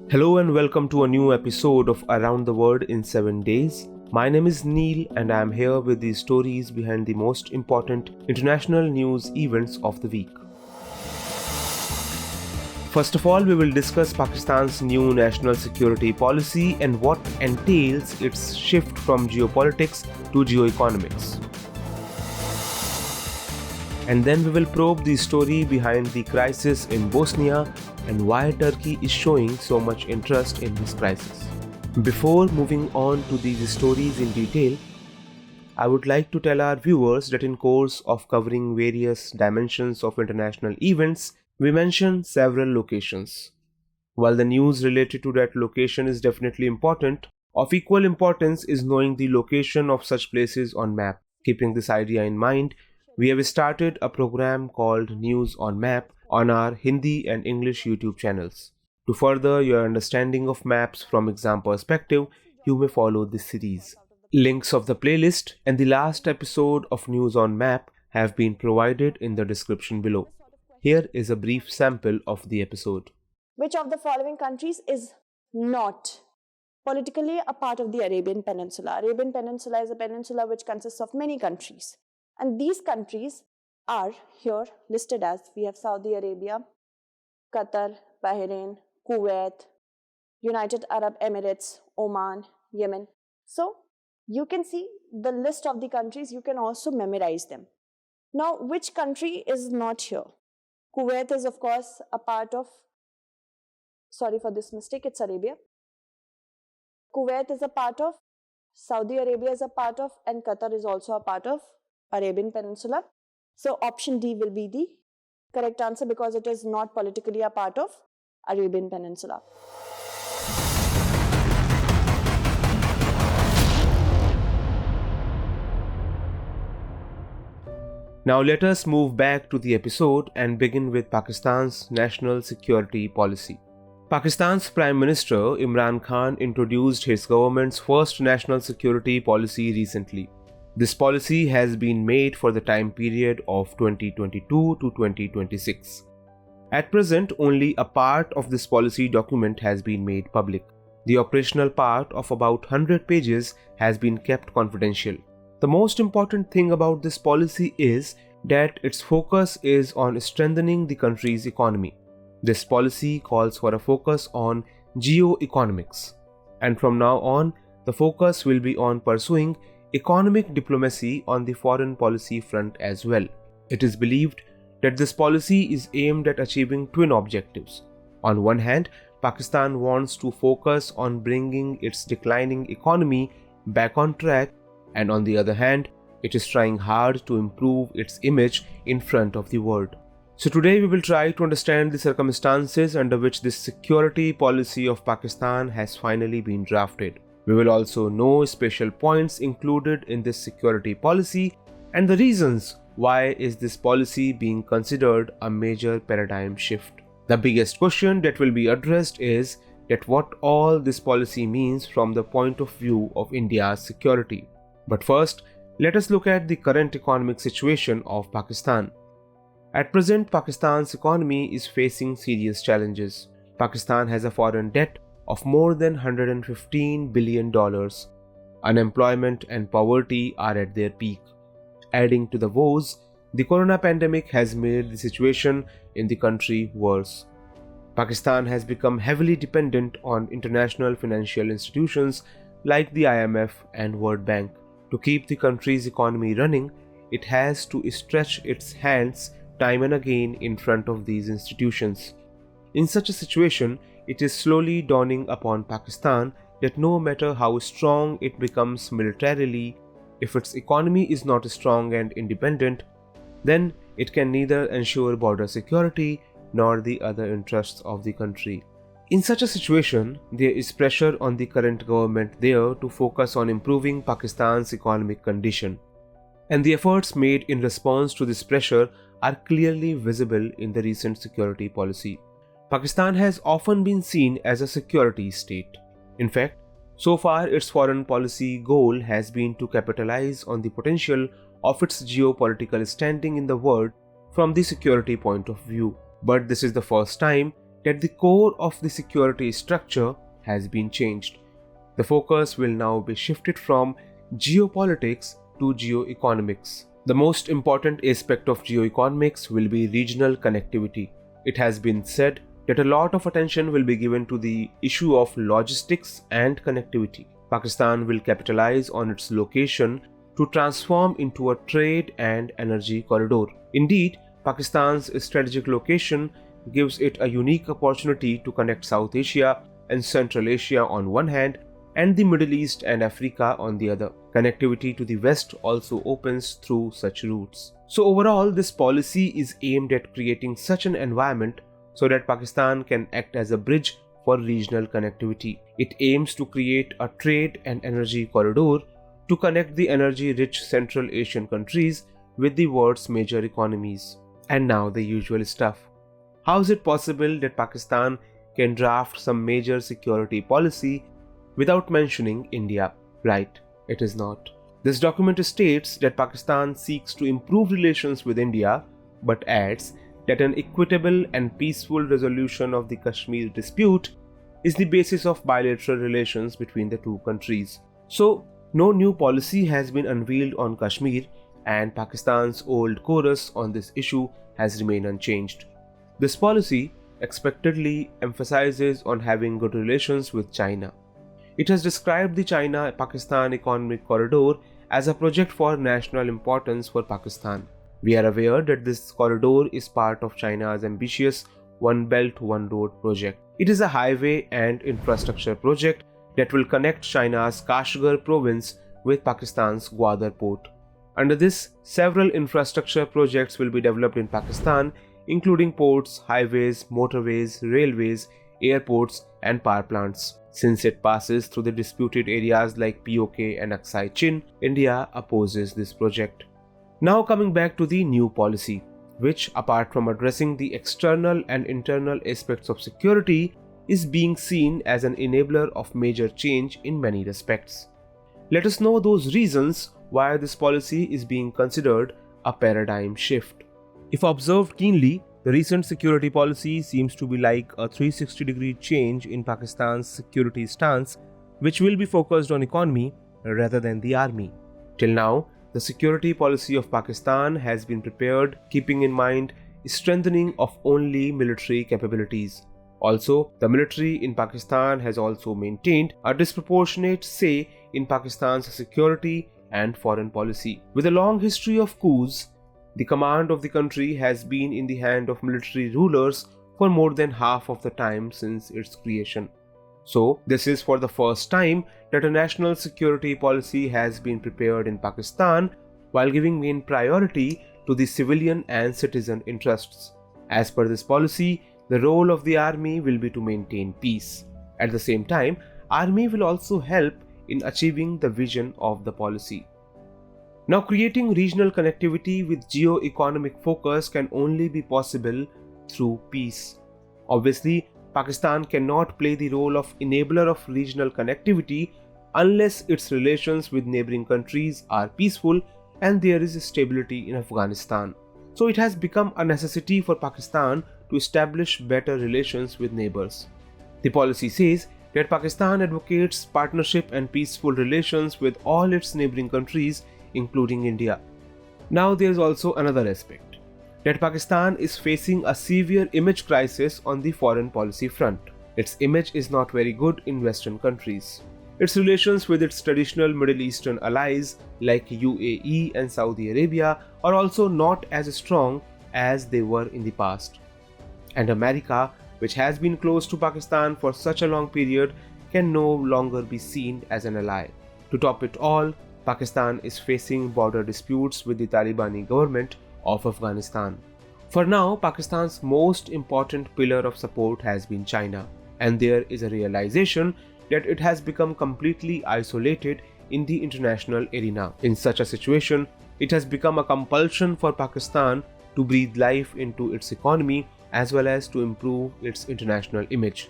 Hello and welcome to a new episode of Around the World in 7 Days. My name is Neel and I am here with the stories behind the most important international news events of the week. First of all, we will discuss Pakistan's new national security policy and what entails its shift from geopolitics to geoeconomics. And then we will probe the story behind the crisis in Bosnia and why Turkey is showing so much interest in this crisis. Before moving on to these stories in detail, I would like to tell our viewers that in course of covering various dimensions of international events, we mention several locations. While the news related to that location is definitely important, of equal importance is knowing the location of such places on map. Keeping this idea in mind, we have started a program called News on Map on our Hindi and English YouTube channels. To further your understanding of maps from exam perspective, you may follow this series. Links of the playlist and the last episode of News on Map have been provided in the description below. Here is a brief sample of the episode. Which of the following countries is not politically a part of the Arabian Peninsula? Arabian Peninsula is a peninsula which consists of many countries. And these countries are here listed as, we have Saudi Arabia, Qatar, Bahrain, Kuwait, United Arab Emirates, Oman, Yemen. So you can see the list of the countries, you can also memorize them. Now, which country is not here? Kuwait is of course a part of, sorry for this mistake, it's Arabia. Kuwait is a part of, Saudi Arabia is a part of, and Qatar is also a part of Arabian Peninsula. So option D will be the correct answer because it is not politically a part of Arabian Peninsula. Now let us move back to the episode and begin with Pakistan's national security policy. Pakistan's Prime Minister Imran Khan introduced his government's first national security policy recently. This policy has been made for the time period of 2022 to 2026. At present, only a part of this policy document has been made public. The operational part of about 100 pages has been kept confidential. The most important thing about this policy is that its focus is on strengthening the country's economy. This policy calls for a focus on geoeconomics. And from now on, the focus will be on pursuing economic diplomacy on the foreign policy front as well. It is believed that this policy is aimed at achieving twin objectives. On one hand, Pakistan wants to focus on bringing its declining economy back on track, and on the other hand, it is trying hard to improve its image in front of the world. So today we will try to understand the circumstances under which this security policy of Pakistan has finally been drafted. We will also know special points included in this security policy and the reasons why is this policy being considered a major paradigm shift. The biggest question that will be addressed is that what all this policy means from the point of view of India's security. But first, let us look at the current economic situation of Pakistan. At present, Pakistan's economy is facing serious challenges. Pakistan has a foreign debt of more than $115 billion. Unemployment and poverty are at their peak. Adding to the woes, the corona pandemic has made the situation in the country worse. Pakistan has become heavily dependent on international financial institutions like the IMF and World Bank. To keep the country's economy running, it has to stretch its hands time and again in front of these institutions. In such a situation, it is slowly dawning upon Pakistan that no matter how strong it becomes militarily, if its economy is not strong and independent, then it can neither ensure border security nor the other interests of the country. In such a situation, there is pressure on the current government there to focus on improving Pakistan's economic condition. And the efforts made in response to this pressure are clearly visible in the recent security policy. Pakistan has often been seen as a security state. In fact, so far its foreign policy goal has been to capitalize on the potential of its geopolitical standing in the world from the security point of view. But this is the first time that the core of the security structure has been changed. The focus will now be shifted from geopolitics to geoeconomics. The most important aspect of geoeconomics will be regional connectivity. It has been said that a lot of attention will be given to the issue of logistics and connectivity. Pakistan will capitalize on its location to transform into a trade and energy corridor. Indeed, Pakistan's strategic location gives it a unique opportunity to connect South Asia and Central Asia on one hand and the Middle East and Africa on the other. Connectivity to the West also opens through such routes. So overall, this policy is aimed at creating such an environment so that Pakistan can act as a bridge for regional connectivity. It aims to create a trade and energy corridor to connect the energy-rich Central Asian countries with the world's major economies. And now the usual stuff. How is it possible that Pakistan can draft some major security policy without mentioning India? Right, it is not. This document states that Pakistan seeks to improve relations with India, but adds that an equitable and peaceful resolution of the Kashmir dispute is the basis of bilateral relations between the two countries. So, no new policy has been unveiled on Kashmir, and Pakistan's old chorus on this issue has remained unchanged. This policy expectedly emphasizes on having good relations with China. It has described the China-Pakistan economic corridor as a project for national importance for Pakistan. We are aware that this corridor is part of China's ambitious One Belt, One Road project. It is a highway and infrastructure project that will connect China's Kashmir province with Pakistan's Gwadar port. Under this, several infrastructure projects will be developed in Pakistan, including ports, highways, motorways, railways, airports, and power plants. Since it passes through the disputed areas like POK and Aksai Chin, India opposes this project. Now coming back to the new policy, which apart from addressing the external and internal aspects of security, is being seen as an enabler of major change in many respects. Let us know those reasons why this policy is being considered a paradigm shift. If observed keenly, the recent security policy seems to be like a 360-degree change in Pakistan's security stance, which will be focused on economy rather than the army. Till now, the security policy of Pakistan has been prepared keeping in mind strengthening of only military capabilities. Also, the military in Pakistan has also maintained a disproportionate say in Pakistan's security and foreign policy. With a long history of coups, the command of the country has been in the hand of military rulers for more than half of the time since its creation. So, this is for the first time that a national security policy has been prepared in Pakistan while giving main priority to the civilian and citizen interests. As per this policy, the role of the army will be to maintain peace. At the same time, army will also help in achieving the vision of the policy. Now, creating regional connectivity with geo-economic focus can only be possible through peace. Obviously, Pakistan cannot play the role of enabler of regional connectivity unless its relations with neighboring countries are peaceful and there is stability in Afghanistan. So it has become a necessity for Pakistan to establish better relations with neighbors. The policy says that Pakistan advocates partnership and peaceful relations with all its neighboring countries, including India. Now there is also another aspect, that Pakistan is facing a severe image crisis on the foreign policy front. Its image is not very good in Western countries. Its relations with its traditional Middle Eastern allies like UAE and Saudi Arabia are also not as strong as they were in the past. And America, which has been close to Pakistan for such a long period, can no longer be seen as an ally. To top it all, Pakistan is facing border disputes with the Talibani government of Afghanistan. For now, Pakistan's most important pillar of support has been China, and there is a realization that it has become completely isolated in the international arena. In such a situation, it has become a compulsion for Pakistan to breathe life into its economy as well as to improve its international image.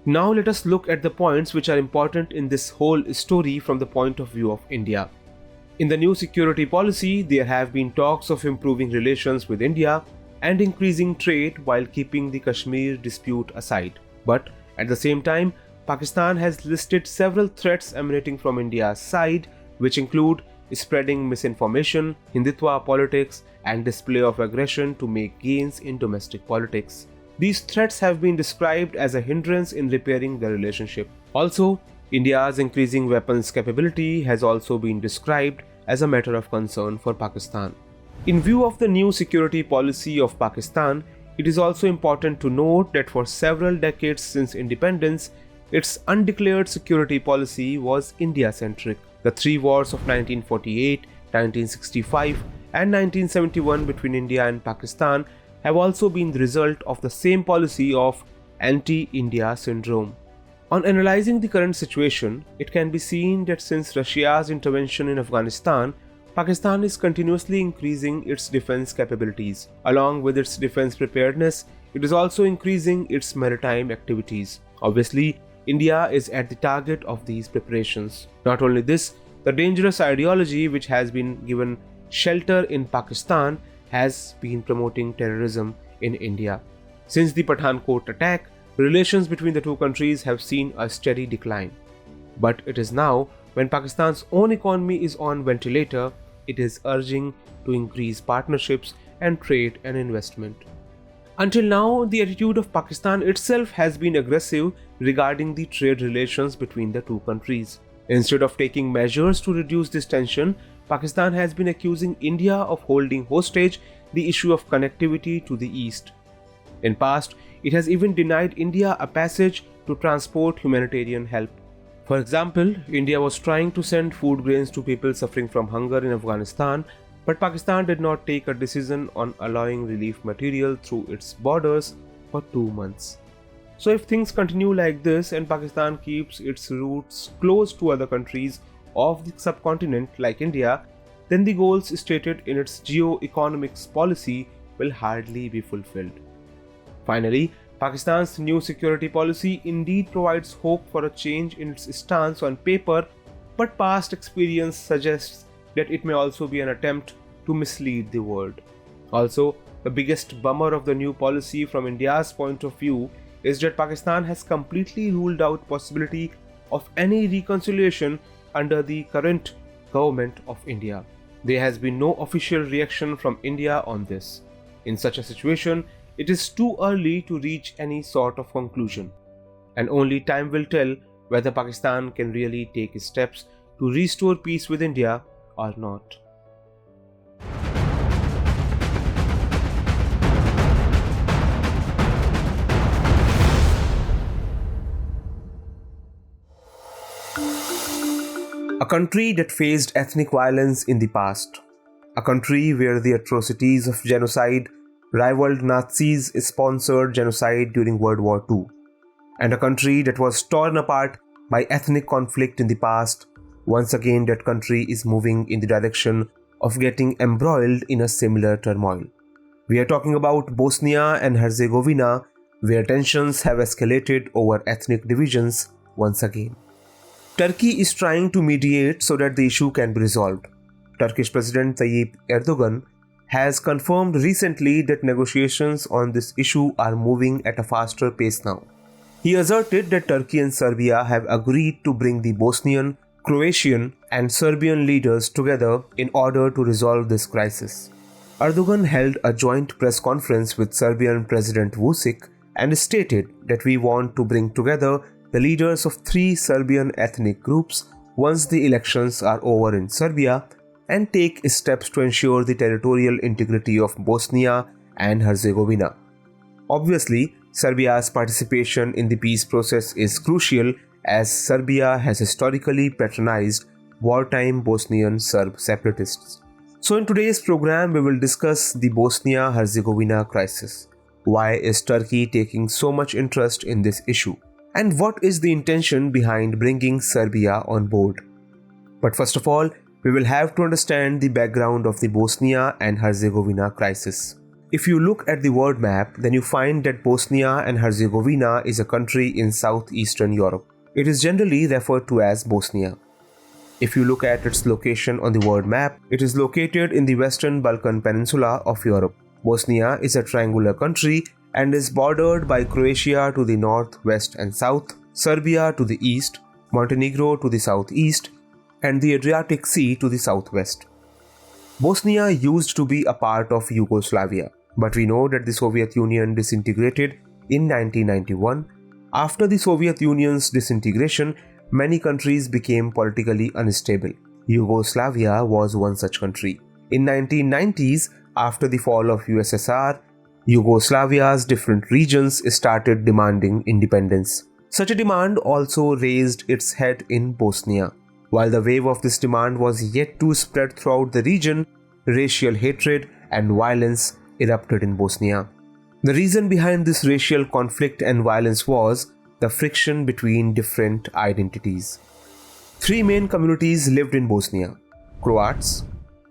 Now let us look at the points which are important in this whole story from the point of view of India. In the new security policy, there have been talks of improving relations with India, and increasing trade while keeping the Kashmir dispute aside. But at the same time, Pakistan has listed several threats emanating from India's side, which include spreading misinformation, Hindutva politics, and display of aggression to make gains in domestic politics. These threats have been described as a hindrance in repairing the relationship. Also, India's increasing weapons capability has also been described as a matter of concern for Pakistan. In view of the new security policy of Pakistan, it is also important to note that for several decades since independence, its undeclared security policy was India-centric. The three wars of 1948, 1965, and 1971 between India and Pakistan have also been the result of the same policy of anti-India syndrome. On analyzing the current situation, it can be seen that since Russia's intervention in Afghanistan, Pakistan is continuously increasing its defense capabilities. Along with its defense preparedness, it is also increasing its maritime activities. Obviously, India is at the target of these preparations. Not only this, the dangerous ideology which has been given shelter in Pakistan has been promoting terrorism in India. Since the Pathankot attack, relations between the two countries have seen a steady decline. But it is now, when Pakistan's own economy is on ventilator, it is urging to increase partnerships and trade and investment. Until now, the attitude of Pakistan itself has been aggressive regarding the trade relations between the two countries. Instead of taking measures to reduce this tension, Pakistan has been accusing India of holding hostage the issue of connectivity to the east. In past, it has even denied India a passage to transport humanitarian help. For example, India was trying to send food grains to people suffering from hunger in Afghanistan, but Pakistan did not take a decision on allowing relief material through its borders for 2 months. So if things continue like this and Pakistan keeps its roots close to other countries of the subcontinent like India, then the goals stated in its geo-economics policy will hardly be fulfilled. Finally, Pakistan's new security policy indeed provides hope for a change in its stance on paper, but past experience suggests that it may also be an attempt to mislead the world. Also, the biggest bummer of the new policy from India's point of view is that Pakistan has completely ruled out possibility of any reconciliation under the current government of India. There has been no official reaction from India on this. In such a situation, it is too early to reach any sort of conclusion, and only time will tell whether Pakistan can really take steps to restore peace with India or not. A country that faced ethnic violence in the past. A country where the atrocities of genocide rivaled Nazis sponsored genocide during World War II. And a country that was torn apart by ethnic conflict in the past. Once again, that country is moving in the direction of getting embroiled in a similar turmoil. We are talking about Bosnia and Herzegovina, where tensions have escalated over ethnic divisions once again. Turkey is trying to mediate so that the issue can be resolved. Turkish President Tayyip Erdogan has confirmed recently that negotiations on this issue are moving at a faster pace now. He asserted that Turkey and Serbia have agreed to bring the Bosnian, Croatian, and Serbian leaders together in order to resolve this crisis. Erdogan held a joint press conference with Serbian President Vučić and stated that we want to bring together the leaders of 3 Serbian ethnic groups once the elections are over in Serbia and take steps to ensure the territorial integrity of Bosnia and Herzegovina. Obviously, Serbia's participation in the peace process is crucial as Serbia has historically patronized wartime Bosnian Serb separatists. So in today's program, we will discuss the Bosnia-Herzegovina crisis. Why is Turkey taking so much interest in this issue? And what is the intention behind bringing Serbia on board? But first of all, we will have to understand the background of the Bosnia and Herzegovina crisis. If you look at the world map, then you find that Bosnia and Herzegovina is a country in southeastern Europe. It is generally referred to as Bosnia. If you look at its location on the world map, it is located in the Western Balkan Peninsula of Europe. Bosnia is a triangular country and is bordered by Croatia to the north, west and south, Serbia to the east, Montenegro to the southeast, and the Adriatic Sea to the southwest. Bosnia used to be a part of Yugoslavia, but we know that the Soviet Union disintegrated in 1991. After the Soviet Union's disintegration, many countries became politically unstable. Yugoslavia was one such country. In 1990s, after the fall of USSR, Yugoslavia's different regions started demanding independence. Such a demand also raised its head in Bosnia. While the wave of this demand was yet to spread throughout the region, racial hatred and violence erupted in Bosnia. The reason behind this racial conflict and violence was the friction between different identities. Three main communities lived in Bosnia: Croats,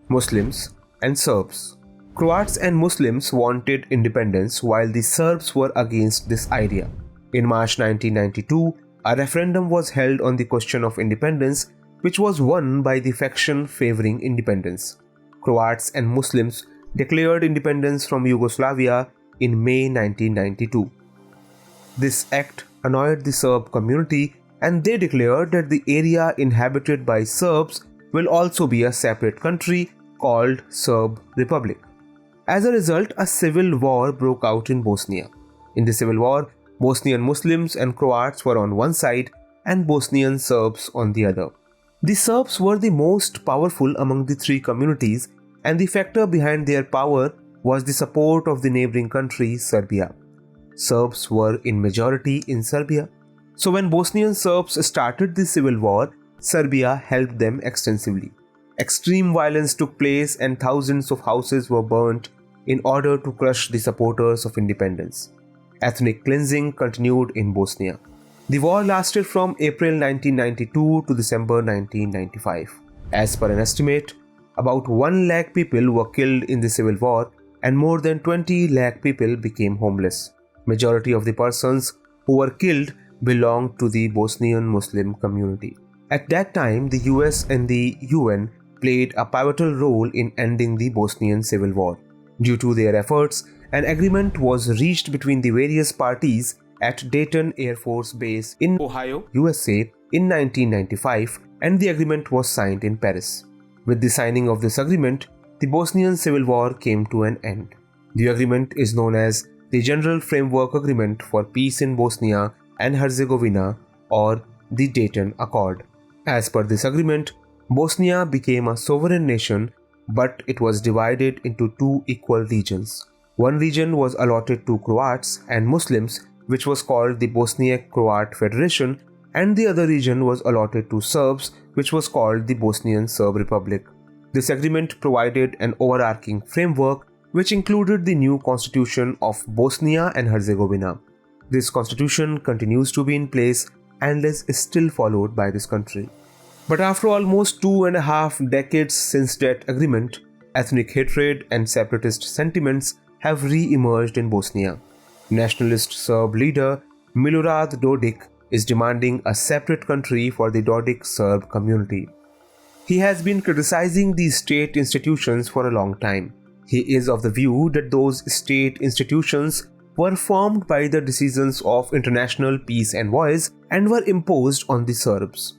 Muslims, and Serbs. Croats and Muslims wanted independence while the Serbs were against this idea. In March 1992, a referendum was held on the question of independence, which was won by the faction favoring independence. Croats and Muslims declared independence from Yugoslavia in May 1992. This act annoyed the Serb community, and they declared that the area inhabited by Serbs will also be a separate country called Serb Republic. As a result, a civil war broke out in Bosnia. In the civil war, Bosnian Muslims and Croats were on one side and Bosnian Serbs on the other. The Serbs were the most powerful among the three communities, and the factor behind their power was the support of the neighboring country Serbia. Serbs were in majority in Serbia. So when Bosnian Serbs started the civil war, Serbia helped them extensively. Extreme violence took place and thousands of houses were burnt in order to crush the supporters of independence. Ethnic cleansing continued in Bosnia. The war lasted from April 1992 to December 1995. As per an estimate, about 1 lakh people were killed in the civil war and more than 20 lakh people became homeless. Majority of the persons who were killed belonged to the Bosnian Muslim community. At that time, the US and the UN played a pivotal role in ending the Bosnian civil war. Due to their efforts, an agreement was reached between the various parties at Dayton Air Force Base in Ohio, USA in 1995, and the agreement was signed in Paris. With the signing of this agreement, the Bosnian Civil War came to an end. The agreement is known as the General Framework Agreement for Peace in Bosnia and Herzegovina, or the Dayton Accord. As per this agreement, Bosnia became a sovereign nation, but it was divided into two equal regions. One region was allotted to Croats and Muslims, which was called the Bosniak Croat Federation, and the other region was allotted to Serbs, which was called the Bosnian Serb Republic. This agreement provided an overarching framework which included the new constitution of Bosnia and Herzegovina. This constitution continues to be in place and is still followed by this country. But after almost 2.5 decades since that agreement, ethnic hatred and separatist sentiments have re-emerged in Bosnia. Nationalist Serb leader Milorad Dodik is demanding a separate country for the Dodik Serb community. He has been criticizing these state institutions for a long time. He is of the view that those state institutions were formed by the decisions of international peace envoys and were imposed on the Serbs.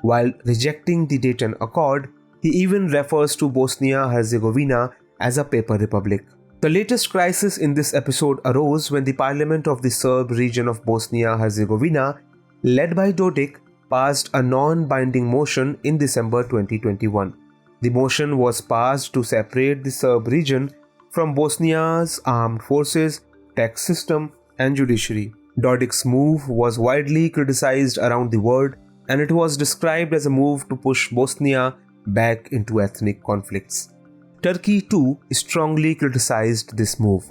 While rejecting the Dayton Accord, he even refers to Bosnia-Herzegovina as a paper republic. The latest crisis in this episode arose when the parliament of the Serb region of Bosnia-Herzegovina, led by Dodik, passed a non-binding motion in December 2021. The motion was passed to separate the Serb region from Bosnia's armed forces, tax system, and judiciary. Dodik's move was widely criticized around the world, and it was described as a move to push Bosnia back into ethnic conflicts. Turkey too strongly criticized this move.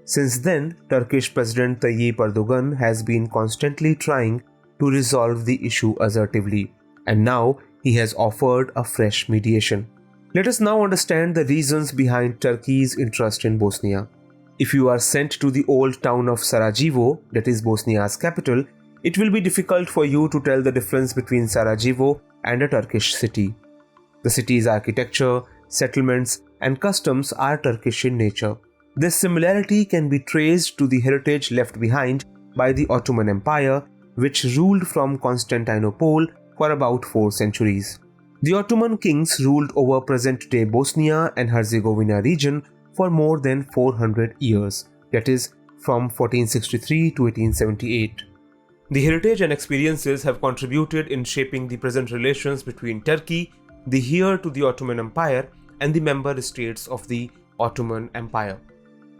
Since then, Turkish President Tayyip Erdogan has been constantly trying to resolve the issue assertively, and now he has offered a fresh mediation. Let us now understand the reasons behind Turkey's interest in Bosnia. If you are sent to the old town of Sarajevo, that is Bosnia's capital, it will be difficult for you to tell the difference between Sarajevo and a Turkish city. The city's architecture, settlements, and customs are Turkish in nature. This similarity can be traced to the heritage left behind by the Ottoman Empire, which ruled from Constantinople for about 4 centuries. The Ottoman kings ruled over present-day Bosnia and Herzegovina region for more than 400 years, that is, from 1463 to 1878. The heritage and experiences have contributed in shaping the present relations between Turkey, the heir to the Ottoman Empire, and the member states of the Ottoman Empire.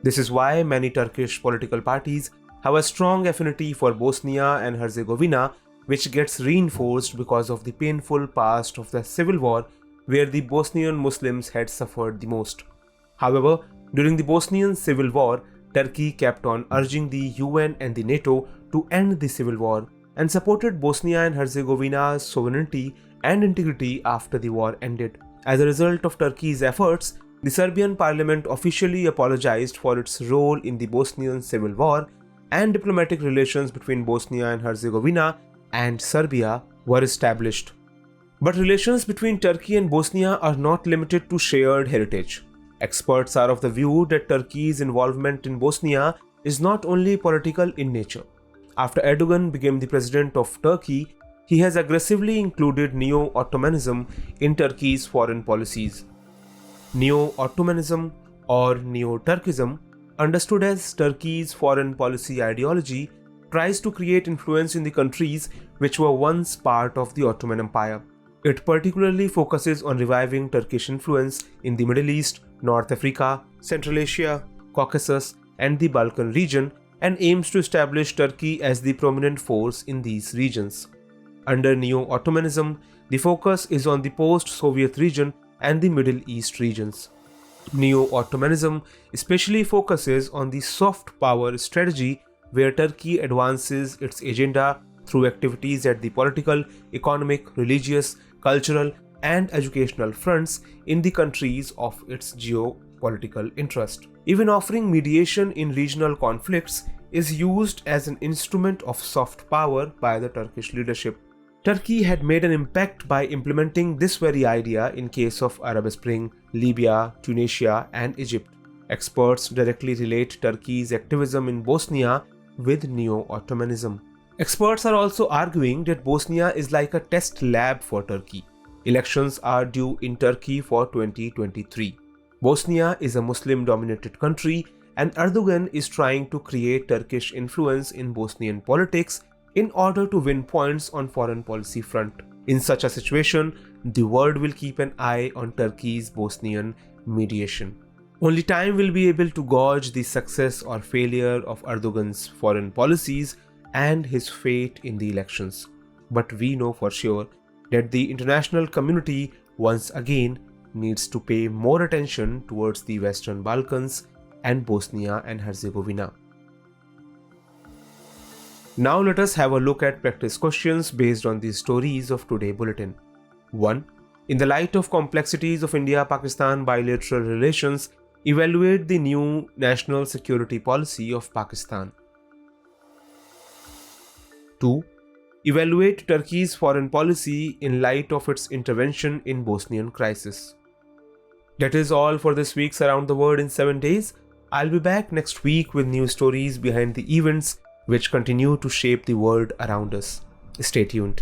This is why many Turkish political parties have a strong affinity for Bosnia and Herzegovina, which gets reinforced because of the painful past of the civil war where the Bosnian Muslims had suffered the most. However, during the Bosnian civil war, Turkey kept on urging the UN and the NATO to end the civil war and supported Bosnia and Herzegovina's sovereignty and integrity after the war ended. As a result of Turkey's efforts, the Serbian parliament officially apologized for its role in the Bosnian civil war, and diplomatic relations between Bosnia and Herzegovina and Serbia were established. But relations between Turkey and Bosnia are not limited to shared heritage. Experts are of the view that Turkey's involvement in Bosnia is not only political in nature. After Erdogan became the president of Turkey, he has aggressively included Neo-Ottomanism in Turkey's foreign policies. Neo-Ottomanism or Neo-Turkism, understood as Turkey's foreign policy ideology, tries to create influence in the countries which were once part of the Ottoman Empire. It particularly focuses on reviving Turkish influence in the Middle East, North Africa, Central Asia, Caucasus, and the Balkan region, and aims to establish Turkey as the prominent force in these regions. Under Neo-Ottomanism, the focus is on the post-Soviet region and the Middle East regions. Neo-Ottomanism especially focuses on the soft power strategy, where Turkey advances its agenda through activities at the political, economic, religious, cultural, and educational fronts in the countries of its geopolitical interest. Even offering mediation in regional conflicts is used as an instrument of soft power by the Turkish leadership. Turkey had made an impact by implementing this very idea in case of Arab Spring, Libya, Tunisia, and Egypt. Experts directly relate Turkey's activism in Bosnia with Neo-Ottomanism. Experts are also arguing that Bosnia is like a test lab for Turkey. Elections are due in Turkey for 2023. Bosnia is a Muslim-dominated country, and Erdogan is trying to create Turkish influence in Bosnian politics in order to win points on foreign policy front. In such a situation, the world will keep an eye on Turkey's Bosnian mediation. Only time will be able to gauge the success or failure of Erdogan's foreign policies and his fate in the elections. But we know for sure that the international community once again needs to pay more attention towards the Western Balkans and Bosnia and Herzegovina. Now let us have a look at practice questions based on the stories of today's bulletin. 1. In the light of complexities of India-Pakistan bilateral relations, evaluate the new national security policy of Pakistan. 2. Evaluate Turkey's foreign policy in light of its intervention in Bosnian crisis. That is all for this week's Around the World in 7 days. I'll be back next week with new stories behind the events which continue to shape the world around us. Stay tuned.